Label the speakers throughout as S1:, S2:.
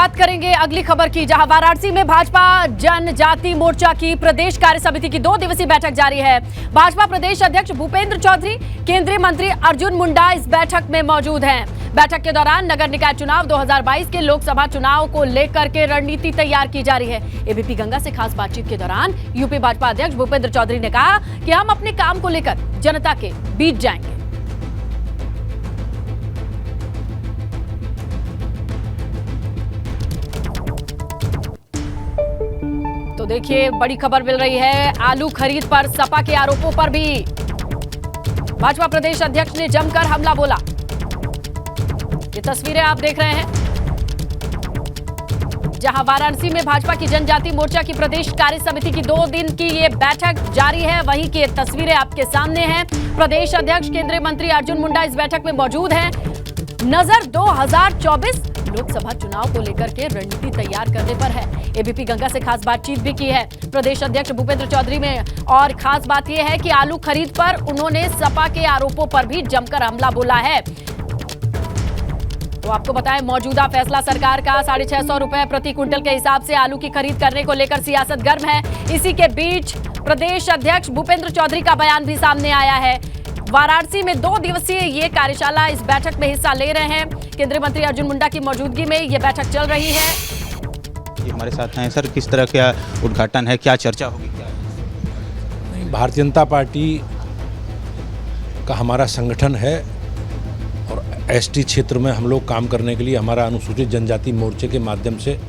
S1: बात करेंगे अगली खबर की, जहां वाराणसी में भाजपा जनजाति मोर्चा की प्रदेश कार्य समिति की 2 दिवसीय बैठक जारी है। भाजपा प्रदेश अध्यक्ष भूपेंद्र चौधरी, केंद्रीय मंत्री अर्जुन मुंडा इस बैठक में मौजूद हैं। बैठक के दौरान नगर निकाय चुनाव 2022 के लोकसभा चुनाव को लेकर के रणनीति तैयार की जा रही है। एबीपी गंगा से खास बातचीत के दौरान यूपी भाजपा अध्यक्ष भूपेंद्र चौधरी ने कहा कि हम अपने काम को लेकर जनता के बीच जाएंगे। तो देखिए, बड़ी खबर मिल रही है आलू खरीद पर सपा के आरोपों पर भी भाजपा प्रदेश अध्यक्ष ने जमकर हमला बोला। ये तस्वीरें आप देख रहे हैं, जहां वाराणसी में भाजपा की जनजाति मोर्चा की प्रदेश कार्य समिति की 2 दिन की ये बैठक जारी है। वहीं की तस्वीरें आपके सामने हैं। प्रदेश अध्यक्ष केंद्रीय मंत्री अर्जुन मुंडा इस बैठक में मौजूद हैं। नजर 2024 लोकसभा चुनाव को लेकर के रणनीति तैयार करने पर है। एबीपी गंगा से खास बातचीत भी की है प्रदेश अध्यक्ष भूपेंद्र चौधरी में, और खास बात यह है कि आलू खरीद पर उन्होंने सपा के आरोपों पर भी जमकर हमला बोला है। तो आपको बताएं, मौजूदा फैसला सरकार का 650 रुपए प्रति क्विंटल के हिसाब से आलू की खरीद करने को लेकर सियासत गर्म है। इसी के बीच प्रदेश अध्यक्ष भूपेंद्र चौधरी का बयान भी सामने आया है। वाराणसी में 2 दिवसीय ये कार्यशाला, इस बैठक में हिस्सा ले रहे हैं। केंद्रीय मंत्री अर्जुन मुंडा की मौजूदगी में ये बैठक चल रही है।
S2: हमारे साथ हैं सर, किस तरह का उद्घाटन है, क्या चर्चा होगी? क्या
S3: भारतीय जनता पार्टी का हमारा संगठन है और एसटी क्षेत्र में हम लोग काम करने के लिए हमारा अनुसूचित जनजाति मोर्चे के माध्यम से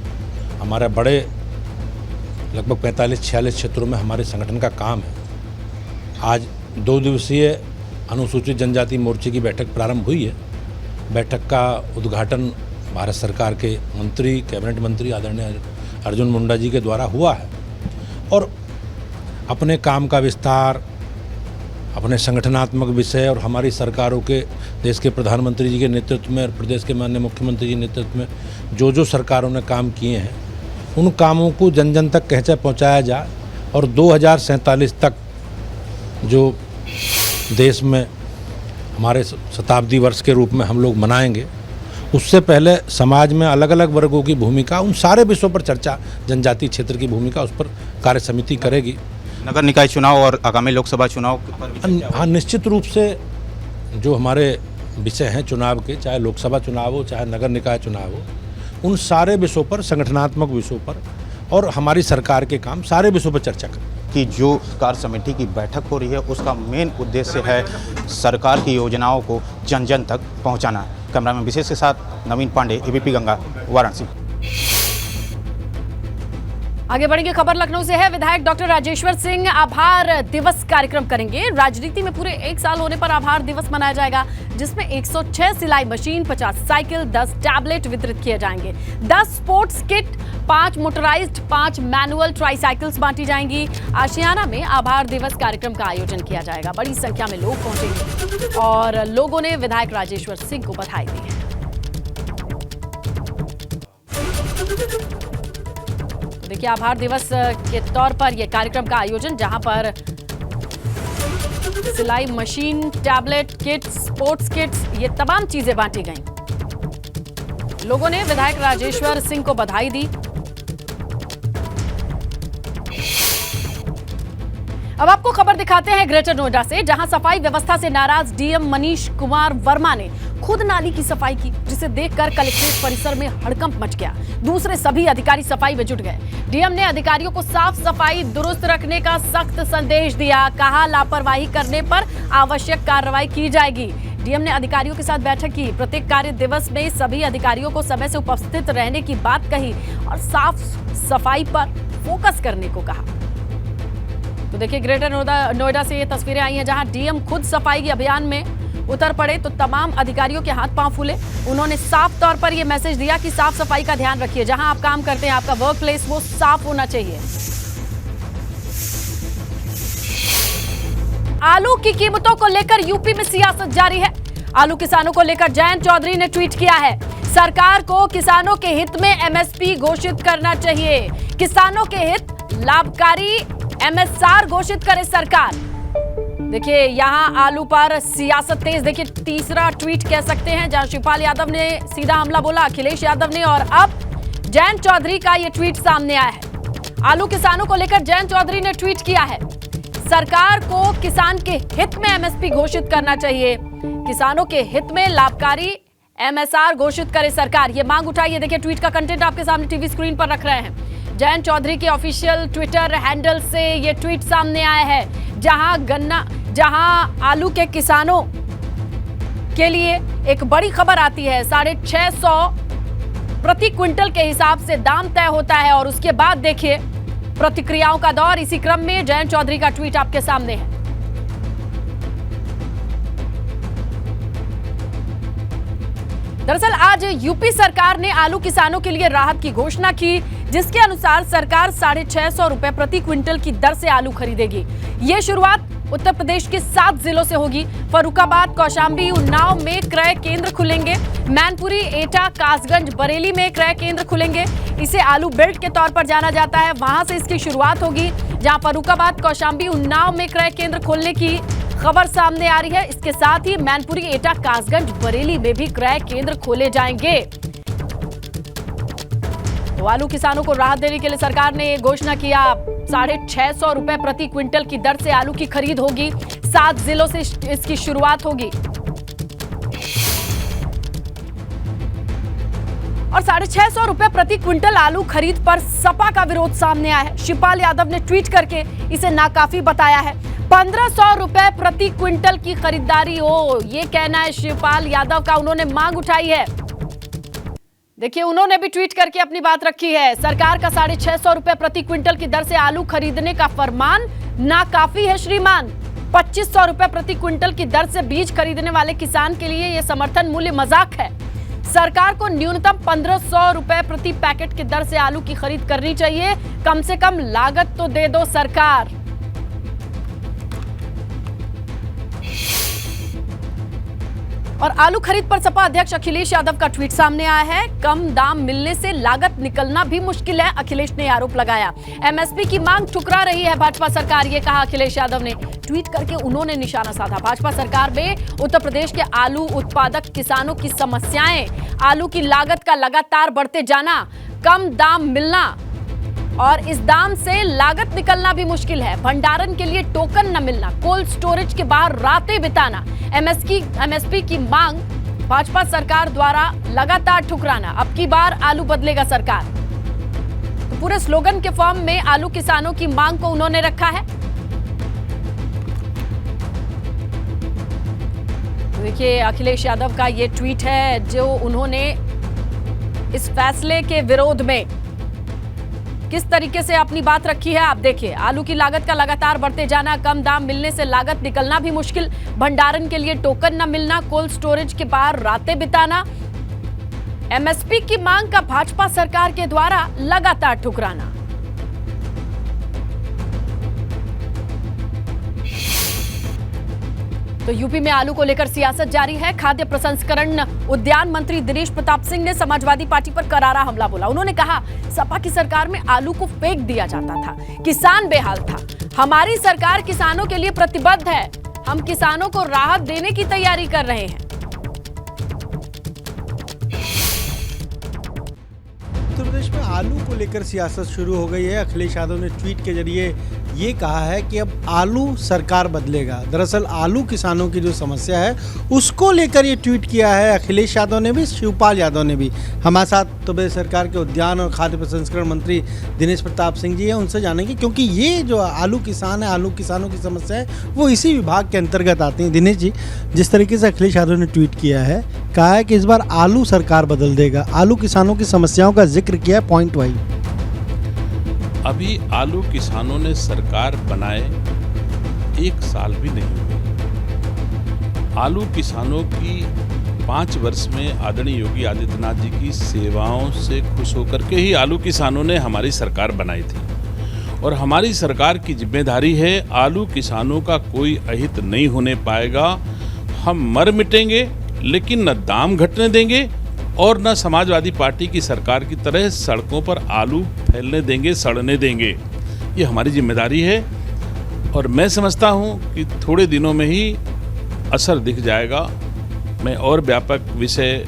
S3: हमारा बड़े लगभग 45-46 क्षेत्रों में हमारे संगठन का काम है। आज 2 दिवसीय अनुसूचित जनजाति मोर्चे की बैठक प्रारंभ हुई है। बैठक का उद्घाटन भारत सरकार के मंत्री, कैबिनेट मंत्री आदरणीय अर्जुन मुंडा जी के द्वारा हुआ है, और अपने काम का विस्तार, अपने संगठनात्मक विषय और हमारी सरकारों के, देश के प्रधानमंत्री जी के नेतृत्व में और प्रदेश के माननीय मुख्यमंत्री जी के नेतृत्व में जो सरकारों ने काम किए हैं, उन कामों को जन जन तक कैसे पहुंचाया जाए, और 2047 तक जो देश में हमारे शताब्दी वर्ष के रूप में हम लोग मनाएंगे, उससे पहले समाज में अलग अलग वर्गों की भूमिका, उन सारे विषयों पर चर्चा, जनजाति क्षेत्र की भूमिका, उस पर कार्य समिति करेगी।
S2: नगर निकाय चुनाव और आगामी लोकसभा चुनाव पर
S3: हाँ, निश्चित रूप से जो हमारे विषय हैं चुनाव के, चाहे लोकसभा चुनाव हो चाहे नगर निकाय चुनाव हो, उन सारे विषयों पर, संगठनात्मक विषयों पर और हमारी सरकार के काम, सारे विषयों पर चर्चा करें।
S2: कि जो कार्य समिति की बैठक हो रही है उसका मेन उद्देश्य है सरकार की योजनाओं को जन जन तक पहुंचाना। कैमरामैन विशेष के साथ नवीन पांडे, एबीपी गंगा, वाराणसी।
S1: आगे बढ़ेंगे, खबर लखनऊ से है। विधायक डॉक्टर राजेश्वर सिंह आभार दिवस कार्यक्रम करेंगे। राजनीति में पूरे 1 साल होने पर आभार दिवस मनाया जाएगा, जिसमें 106 सिलाई मशीन, 50 साइकिल, 10 टैबलेट वितरित किए जाएंगे, 10 sports kit, 5 motorised, 5 manual tricycles बांटी जाएंगी। आशियाना में आभार दिवस कार्यक्रम का आयोजन किया जाएगा। बड़ी संख्या में लोग पहुंचेंगे और लोगों ने विधायक राजेश्वर सिंह को बधाई दी है। देखिए, आभार दिवस के तौर पर यह कार्यक्रम का आयोजन, जहां पर सिलाई machine, tablet kit, sports kits, ये तमाम चीजें बांटी गईं। लोगों ने विधायक राजेश्वर सिंह को बधाई दी। अब आपको खबर दिखाते हैं ग्रेटर नोएडा से, जहां सफाई व्यवस्था से नाराज डीएम मनीष कुमार वर्मा ने खुद नाली की सफाई की, जिसे देखकर कलेक्ट्रेट परिसर में हड़कंप मच गया। दूसरे सभी अधिकारी सफाई में जुट गए। डीएम ने अधिकारियों को साफ सफाई दुरुस्त रखने का सख्त संदेश दिया। कहा, लापरवाही करने पर आवश्यक कार्रवाई की जाएगी। डीएम ने अधिकारियों के साथ बैठक की। प्रत्येक कार्य दिवस में सभी अधिकारियों को समय से उपस्थित रहने की बात कही और साफ सफाई पर फोकस करने को कहा। तो देखिए, ग्रेटर नोएडा से ये तस्वीरें आई हैं, जहां डीएम खुद सफाई अभियान में उतर पड़े तो तमाम अधिकारियों के हाथ पांव फूले। उन्होंने साफ तौर पर यह मैसेज दिया कि साफ सफाई का ध्यान रखिए। जहां आप काम करते हैं, आपका वर्क प्लेस, वो साफ होना चाहिए। आलू की कीमतों को लेकर यूपी में सियासत जारी है। आलू किसानों को लेकर जयंत चौधरी ने ट्वीट किया है, सरकार को किसानों के हित में एमएसपी घोषित करना चाहिए। किसानों के हित लाभकारी एमएसआर घोषित करे सरकार। देखिए, यहां आलू पर सियासत तेज। देखिए, तीसरा ट्वीट कह सकते हैं, जहां शिवपाल यादव ने सीधा हमला बोला अखिलेश यादव ने, और अब जयंत चौधरी का ये ट्वीट सामने आया है। आलू किसानों को लेकर जयंत चौधरी ने ट्वीट किया है, सरकार को किसान के हित में एमएसपी घोषित करना चाहिए, किसानों के हित में लाभकारी एमएसआर घोषित करे सरकार, ये मांग उठाई है। देखिए ट्वीट का कंटेंट आपके सामने टीवी स्क्रीन पर रख रहे हैं। जयंत चौधरी के ऑफिशियल ट्विटर हैंडल से ये ट्वीट सामने आया है, जहां आलू के किसानों के लिए एक बड़ी खबर आती है। 650 प्रति क्विंटल के हिसाब से दाम तय होता है और उसके बाद देखिए प्रतिक्रियाओं का दौर। इसी क्रम में जयंत चौधरी का ट्वीट आपके सामने है। दरअसल आज यूपी सरकार ने आलू किसानों के लिए राहत की घोषणा की, जिसके अनुसार सरकार 650 रुपए प्रति क्विंटल की दर से आलू खरीदेगी। ये शुरुआत उत्तर प्रदेश के 7 जिलों से होगी। फर्रुखाबाद, कौशाम्बी, उन्नाव में क्रय केंद्र खुलेंगे। मैनपुरी, एटा, कासगंज, बरेली में क्रय केंद्र खुलेंगे। इसे आलू बेल्ट के तौर पर जाना जाता है, वहां से इसकी शुरुआत होगी। जहां फर्रुखाबाद, कौशाम्बी, उन्नाव में क्रय केंद्र खोलने की खबर सामने आ रही है। इसके साथ ही मैनपुरी, एटा, कासगंज, बरेली में भी क्रय केंद्र खोले जाएंगे। तो आलू किसानों को राहत देने के लिए सरकार ने घोषणा किया, 650 रुपए प्रति क्विंटल की दर से आलू की खरीद होगी। 7 जिलों से इसकी शुरुआत होगी और 650 रुपए प्रति क्विंटल आलू खरीद पर सपा का विरोध सामने आया है। शिवपाल यादव ने ट्वीट करके इसे नाकाफी बताया है। 1500 रुपए प्रति क्विंटल की खरीदारी हो, ये कहना है शिवपाल यादव का। उन्होंने मांग उठाई है, देखिए उन्होंने भी ट्वीट करके अपनी बात रखी है। सरकार का 650 रुपए प्रति क्विंटल की दर से आलू खरीदने का फरमान नाकाफी है श्रीमान। 2500 रुपए प्रति क्विंटल की दर से बीज खरीदने वाले किसान के लिए यह समर्थन मूल्य मजाक है। सरकार को न्यूनतम 1500 रुपए प्रति पैकेट की दर से आलू की खरीद करनी चाहिए। कम से कम लागत तो दे दो सरकार। और आलू खरीद पर सपा अध्यक्ष अखिलेश यादव का ट्वीट सामने आया है। कम दाम मिलने से लागत निकलना भी मुश्किल है, अखिलेश ने आरोप लगाया। एमएसपी की मांग ठुकरा रही है भाजपा सरकार, ये कहा अखिलेश यादव ने। ट्वीट करके उन्होंने निशाना साधा भाजपा सरकार में उत्तर प्रदेश के आलू उत्पादक किसानों की समस्याएं, आलू की लागत का लगातार बढ़ते जाना, कम दाम मिलना और इस दाम से लागत निकलना भी मुश्किल है, भंडारण के लिए टोकन न मिलना, कोल्ड स्टोरेज के बाहर रातें बिताना, एमएसपी की मांग भाजपा सरकार द्वारा लगातार ठुकराना। अब की बार आलू बदलेगा सरकार, तो पूरे स्लोगन के फॉर्म में आलू किसानों की मांग को उन्होंने रखा है। तो देखिए अखिलेश यादव का ये ट्वीट है, जो उन्होंने इस फैसले के विरोध में किस तरीके से अपनी बात रखी है आप देखिए। आलू की लागत का लगातार बढ़ते जाना, कम दाम मिलने से लागत निकलना भी मुश्किल, भंडारण के लिए टोकन न मिलना, कोल्ड स्टोरेज के बाहर रातें बिताना, एमएसपी की मांग का भाजपा सरकार के द्वारा लगातार ठुकराना। तो यूपी में आलू को लेकर सियासत जारी है। खाद्य प्रसंस्करण उद्यान मंत्री दिनेश प्रताप सिंह ने समाजवादी पार्टी पर करारा हमला बोला। उन्होंने कहा, सपा की सरकार में आलू को फेंक दिया जाता था, किसान बेहाल था। हमारी सरकार किसानों के लिए प्रतिबद्ध है, हम किसानों को राहत देने की तैयारी कर रहे हैं।
S4: उत्तर प्रदेश में आलू को लेकर सियासत शुरू हो गई है। अखिलेश यादव ने ट्वीट के जरिए ये कहा है कि अब आलू सरकार बदलेगा। दरअसल आलू किसानों की जो समस्या है उसको लेकर ये ट्वीट किया है अखिलेश यादव ने भी, शिवपाल यादव ने भी। हमारे साथ उत्तर प्रदेश सरकार के उद्यान और खाद्य प्रसंस्करण मंत्री दिनेश प्रताप सिंह जी हैं, उनसे जानेंगे, क्योंकि ये जो आलू किसान है, आलू किसानों की समस्या है, वो इसी विभाग के अंतर्गत आती हैं। दिनेश जी, जिस तरीके से अखिलेश यादव ने ट्वीट किया है, कहा है कि इस बार आलू सरकार बदल देगा, आलू किसानों की समस्याओं का जिक्र किया है पॉइंट वाइज।
S3: अभी आलू किसानों ने सरकार बनाए 1 साल भी नहीं हुए। आलू किसानों की 5 वर्ष में आदरणीय योगी आदित्यनाथ जी की सेवाओं से खुश होकर के ही आलू किसानों ने हमारी सरकार बनाई थी। और हमारी सरकार की जिम्मेदारी है, आलू किसानों का कोई अहित नहीं होने पाएगा। हम मर मिटेंगे लेकिन न दाम घटने देंगे और न समाजवादी पार्टी की सरकार की तरह सड़कों पर आलू फैलने देंगे, सड़ने देंगे। ये हमारी जिम्मेदारी है और मैं समझता हूँ कि थोड़े दिनों में ही असर दिख जाएगा। मैं और व्यापक विषय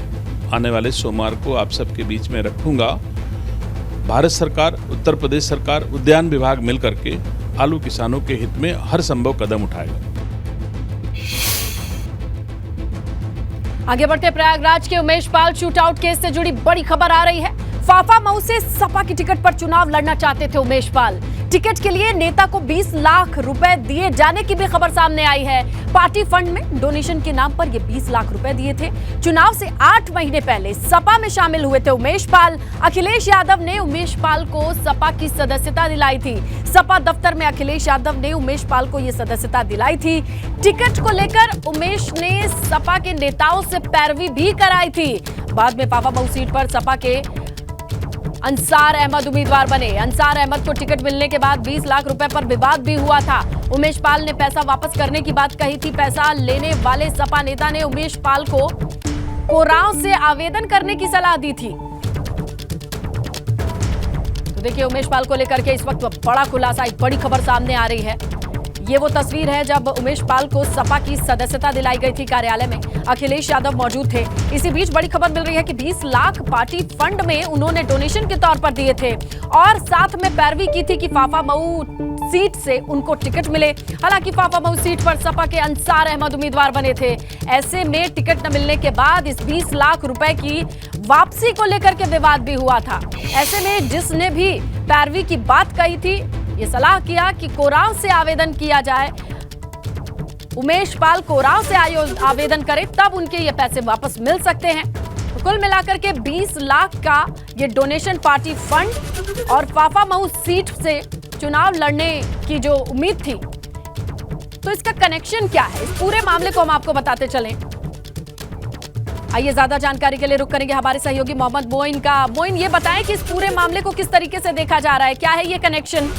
S3: आने वाले सोमवार को आप सबके बीच में रखूँगा
S5: भारत सरकार, उत्तर प्रदेश सरकार, उद्यान विभाग मिलकर के आलू किसानों के हित में हर संभव कदम उठाएगा।
S1: आगे बढ़ते प्रयागराज के उमेश पाल शूटआउट केस से जुड़ी बड़ी खबर आ रही है। फाफा मऊ से सपा की टिकट पर चुनाव लड़ना चाहते थे उमेश पाल। टिकट के लिए नेता को 20 लाख रुपए दिए जाने की भी खबर सामने आई है। पार्टी फंड में डोनेशन के नाम पर ये 20 लाख रुपए दिए थे। चुनाव से 8 महीने पहले सपा में शामिल हुए थे उमेश पाल। अखिलेश यादव ने उमेश पाल को सपा की सदस्यता दिलाई थी। सपा दफ्तर में अखिलेश यादव ने उमेश पाल को यह सदस्यता दिलाई थी। टिकट को लेकर उमेश ने सपा के नेताओं से पैरवी भी कराई थी। बाद में फाफा मऊ सीट पर सपा के अंसार अहमद उम्मीदवार बने। अंसार अहमद को टिकट मिलने के बाद 20 लाख रुपए पर विवाद भी हुआ था। उमेश पाल ने पैसा वापस करने की बात कही थी। पैसा लेने वाले सपा नेता ने उमेश पाल को कोरांव से आवेदन करने की सलाह दी थी। तो देखिए उमेश पाल को लेकर के इस वक्त बड़ा खुलासा, एक बड़ी खबर सामने आ रही है। ये वो तस्वीर है जब उमेश पाल को सपा की सदस्यता दिलाई गई थी। कार्यालय में अखिलेश यादव मौजूद थे। इसी बीच बड़ी खबर मिल रही है कि 20 लाख पार्टी फंड में उन्होंने डोनेशन के तौर पर दिए थे और साथ में पैरवी की थी कि फाफा मऊ सीट से उनको टिकट मिले। हालांकि फाफा मऊ सीट पर सपा के अंसार अहमद उम्मीदवार बने थे। ऐसे में टिकट न मिलने के बाद इस 20 लाख रुपए की वापसी को लेकर के विवाद भी हुआ था। ऐसे में जिसने भी पैरवी की बात कही थी, ये सलाह किया कि कोरांव से आवेदन किया जाए, उमेश पाल कोरांव से आवेदन करें, तब उनके ये पैसे वापस मिल सकते हैं। तो कुल मिलाकर के 20 लाख का ये डोनेशन पार्टी फंड और फाफा मऊ सीट से चुनाव लड़ने की जो उम्मीद थी, तो इसका कनेक्शन क्या है, इस पूरे मामले को हम आपको बताते चलें। आइए ज्यादा जानकारी के लिए रुक करेंगे हमारे सहयोगी मोहम्मद मोइन का। मोइन, ये बताएं कि इस पूरे मामले को किस तरीके से देखा जा रहा है, क्या है ये कनेक्शन?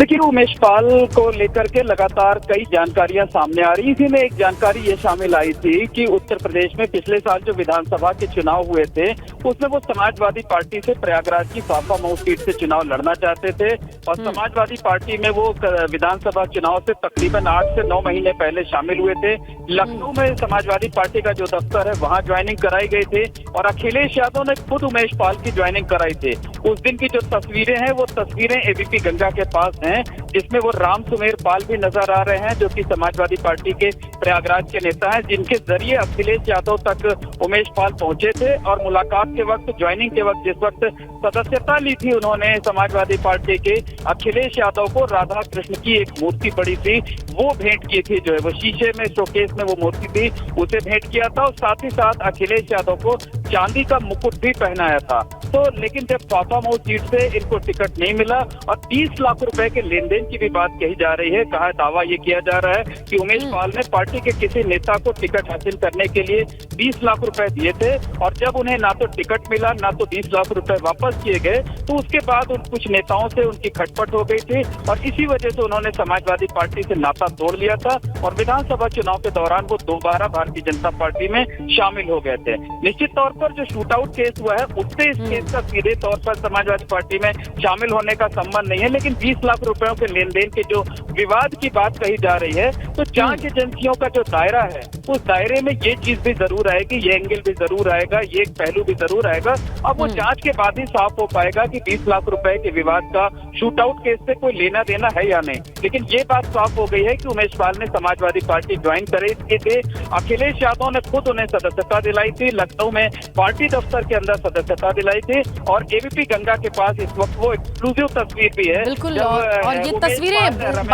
S6: देखिए, उमेश पाल को लेकर के लगातार कई जानकारियां सामने आ रही। इसी में एक जानकारी ये शामिल आई थी कि उत्तर प्रदेश में पिछले साल जो विधानसभा के चुनाव हुए थे, उसमें वो समाजवादी पार्टी से प्रयागराज की फाफा मऊ सीट से चुनाव लड़ना चाहते थे और समाजवादी पार्टी में वो विधानसभा चुनाव से तकरीबन 8 से 9 महीने पहले शामिल हुए थे। लखनऊ में समाजवादी पार्टी का जो दफ्तर है वहां ज्वाइनिंग कराई गई थी और अखिलेश यादव ने खुद उमेश पाल की ज्वाइनिंग कराई थी। उस दिन की जो तस्वीरें हैं वो तस्वीरें एबीपी गंगा के पास हैं, जिसमें वो राम सुमेर पाल भी नजर आ रहे हैं, जो कि समाजवादी पार्टी के प्रयागराज के नेता हैं, जिनके जरिए अखिलेश यादव तक उमेश पाल पहुंचे थे। और मुलाकात के वक्त, ज्वाइनिंग के वक्त, जिस वक्त सदस्यता ली थी उन्होंने समाजवादी पार्टी के, अखिलेश यादव को राधा कृष्ण की एक मूर्ति पड़ी थी, वो भेंट की थी। जो है वो शीशे में शोकेस में वो मूर्ति थी, उसे भेंट किया था और साथ ही साथ अखिलेश यादव को चांदी का मुकुट भी पहनाया था। तो लेकिन जब फाफा मऊ सीट से इनको टिकट नहीं मिला और 30 लाख रुपए के लेन देन की भी बात कही जा रही है। कहा दावा ये किया जा रहा है कि उमेश पाल ने पार्टी के किसी नेता को टिकट हासिल करने के लिए 20 लाख रुपए दिए थे और जब उन्हें ना तो टिकट मिला ना तो 20 लाख रुपए वापस किए गए, तो उसके बाद उन कुछ नेताओं से उनकी खटपट हो गई थी और इसी वजह से उन्होंने समाजवादी पार्टी से नाता तोड़ लिया था और विधानसभा चुनाव के दौरान वो दोबारा भारतीय जनता पार्टी में शामिल हो गए थे। निश्चित तौर पर जो शूटआउट केस हुआ है उससे इस केस का सीधे तौर पर समाजवादी पार्टी में शामिल होने का संबंध नहीं है, लेकिन 20 लाख रुपयों के लेन देन के जो विवाद की बात कही जा रही है, तो जांच एजेंसियों का जो दायरा है उस दायरे में ये चीज भी जरूर आएगी, ये एंगल भी जरूर आएगा, ये एक पहलू भी जरूर आएगा। अब वो जांच के बाद ही साफ हो पाएगा कि 20 लाख रुपए के विवाद का शूटआउट केस से कोई लेना देना है या नहीं। लेकिन ये बात साफ हो गई है कि उमेश पाल ने समाजवादी पार्टी ज्वाइन करे थे। अखिलेश यादव ने खुद उन्हें सदस्यता दिलाई थी, लखनऊ में पार्टी दफ्तर के अंदर सदस्यता दिलाई थी और एबीपी गंगा के पास इस वक्त वो एक्सक्लूसिव तस्वीर भी है।
S1: बिल्कुल, और ये तस्वीरें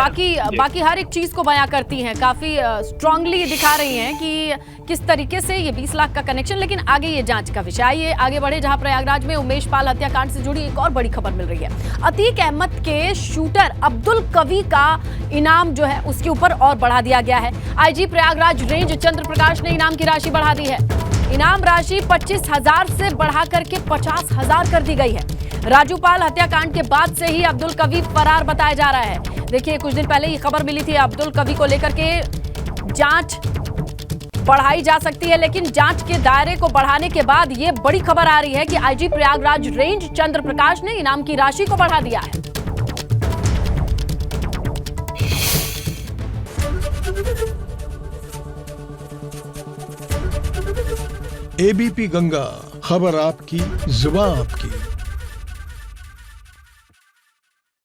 S1: बाकी हर एक चीज को बयां करती हैं, काफी स्ट्रांगली दिखा रही हैं कि किस तरीके से ये 20 लाख का कनेक्शन। लेकिन आगे ये जांच का विषय। आइए आगे बढ़े, जहां प्रयागराज में उमेश पाल हत्याकांड से जुड़ी एक और बड़ी खबर मिल रही है। अतीक अहमद के शूटर अब्दुल कवी का इनाम जो है उसके ऊपर और बढ़ा दिया गया है। आईजी प्रयागराज रेंज चंद्र प्रकाश ने इनाम की राशि बढ़ा दी है। इनाम राशि 25,000 से बढ़ाकर के 50,000 कर दी गई है। राजूपाल हत्याकांड के बाद से ही अब्दुल कवी फरार बताया जा रहा है। देखिए, कुछ दिन पहले ये खबर मिली थी अब्दुल कवी को लेकर के जांच बढ़ाई जा सकती है, लेकिन जांच के दायरे को बढ़ाने के बाद ये बड़ी खबर आ रही है कि आईजी प्रयागराज रेंज चंद्र प्रकाश ने इनाम की राशि को बढ़ा दिया है।
S7: एबीपी गंगा, खबर आपकी, जुबान आपकी।